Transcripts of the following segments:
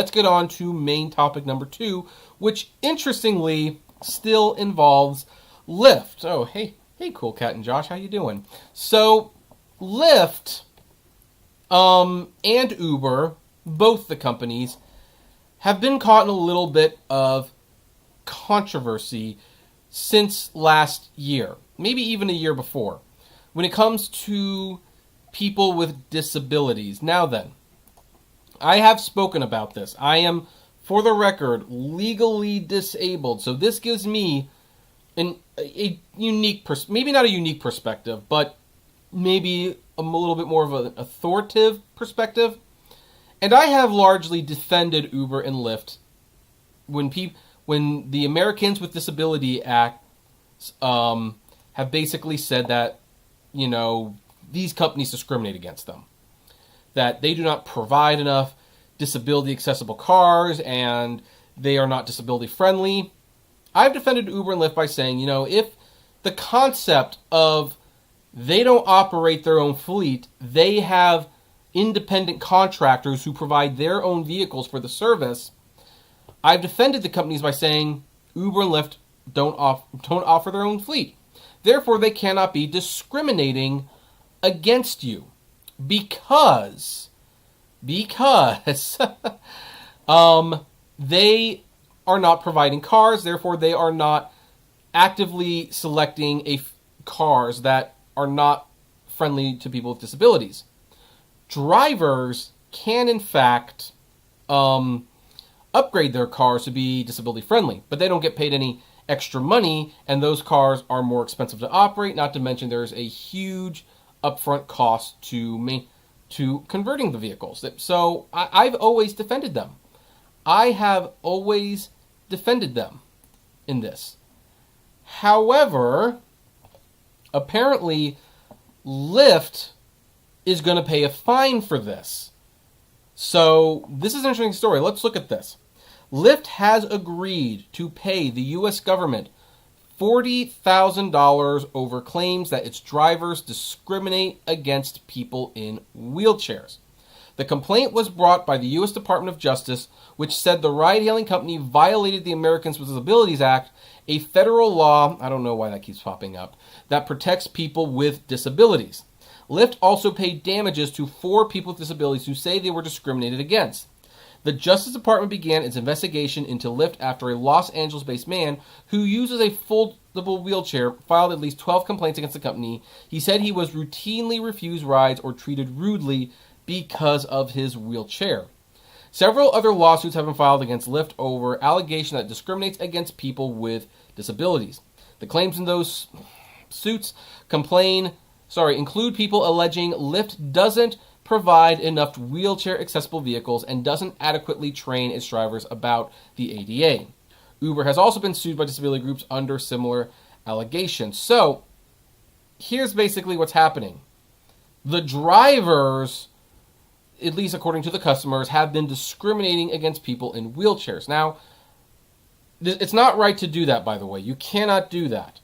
let's get on to main topic number 2, which interestingly still involves Lyft. Oh, hey, Cool Cat and Josh, how you doing? So, Lyft and Uber, both the companies, have been caught in a little bit of controversy since last year, maybe even a year before, when it comes to people with disabilities. Now then, I have spoken about this. I am, for the record, legally disabled, so this gives me a unique, maybe not a unique perspective, but maybe a little bit more of an authoritative perspective. And I have largely defended Uber and Lyft when the Americans with Disability Act have basically said that, these companies discriminate against them, that they do not provide enough disability accessible cars and they are not disability friendly. I've defended Uber and Lyft by saying, if the concept of they don't operate their own fleet, they have independent contractors who provide their own vehicles for the service, I've defended the companies by saying Uber and Lyft don't offer their own fleet. Therefore, they cannot be discriminating against you because they are not providing cars. Therefore, they are not actively selecting cars that are not friendly to people with disabilities. Drivers can, in fact, upgrade their cars to be disability friendly, but they don't get paid any extra money, and those cars are more expensive to operate, not to mention there's a huge upfront cost to converting the vehicles. So I've always defended them. I have always defended them in this. However, apparently Lyft is going to pay a fine for this. So this is an interesting story. Let's look at this. Lyft has agreed to pay the U.S. government $40,000 over claims that its drivers discriminate against people in wheelchairs. The complaint was brought by the U.S. Department of Justice, which said the ride-hailing company violated the Americans with Disabilities Act, a federal law, I don't know why that keeps popping up, that protects people with disabilities. Lyft also paid damages to 4 people with disabilities who say they were discriminated against. The Justice Department began its investigation into Lyft after a Los Angeles-based man who uses a foldable wheelchair filed at least 12 complaints against the company. He said he was routinely refused rides or treated rudely because of his wheelchair. Several other lawsuits have been filed against Lyft over allegation that it discriminates against people with disabilities. The claims in those suits include people alleging Lyft doesn't provide enough wheelchair-accessible vehicles and doesn't adequately train its drivers about the ADA. Uber has also been sued by disability groups under similar allegations. So, here's basically what's happening. The drivers, at least according to the customers, have been discriminating against people in wheelchairs. Now, it's not right to do that, by the way. You cannot do that.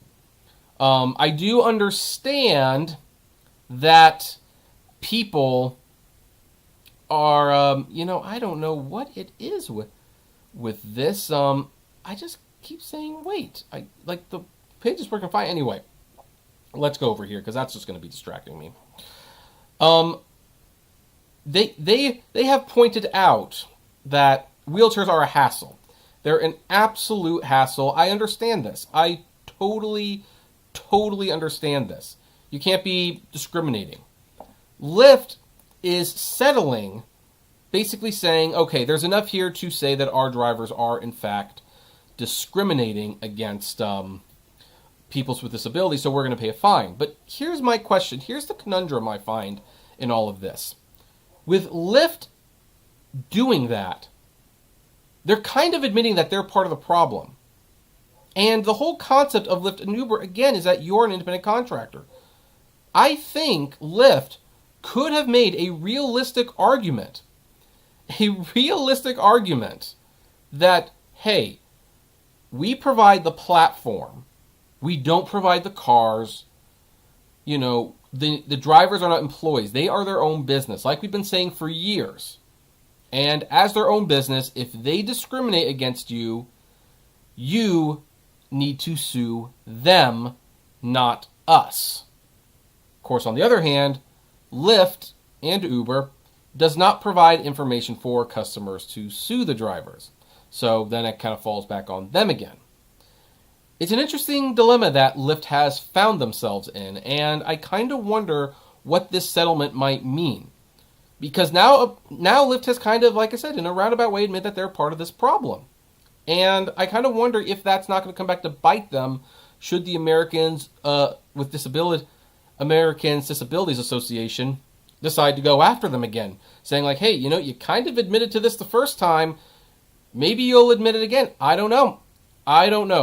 I do understand that people are, I don't know what it is with this. I just keep saying wait. The page is working fine. Anyway, let's go over here because that's just going to be distracting me. They have pointed out that wheelchairs are a hassle. They're an absolute hassle. I understand this. I totally understand this. You can't be discriminating. Lyft is settling, basically saying, okay, there's enough here to say that our drivers are, in fact, discriminating against people with disabilities, so we're going to pay a fine. But here's my question. Here's the conundrum I find in all of this. With Lyft doing that, they're kind of admitting that they're part of the problem. And the whole concept of Lyft and Uber, again, is that you're an independent contractor. I think Lyft could have made a realistic argument that, hey, we provide the platform, we don't provide the cars, the drivers are not employees, they are their own business, like we've been saying for years. And as their own business, if they discriminate against you, you need to sue them, not us. Of course, on the other hand, Lyft and Uber does not provide information for customers to sue the drivers. So then it kind of falls back on them again. It's an interesting dilemma that Lyft has found themselves in, and I kind of wonder what this settlement might mean. Because now Lyft has kind of, like I said, in a roundabout way admit that they're part of this problem. And I kind of wonder if that's not going to come back to bite them should the Americans Americans Disabilities Association decide to go after them again, saying like, hey, you kind of admitted to this the first time. Maybe you'll admit it again. I don't know.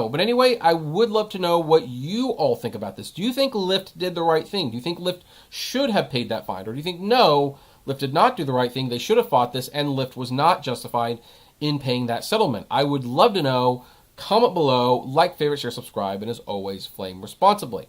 But anyway, I would love to know what you all think about this. Do you think Lyft did the right thing? Do you think Lyft should have paid that fine? Or do you think, no, Lyft did not do the right thing, they should have fought this, and Lyft was not justified in paying that settlement? I would love to know. Comment below, like, favorite, share, subscribe, and as always, flame responsibly.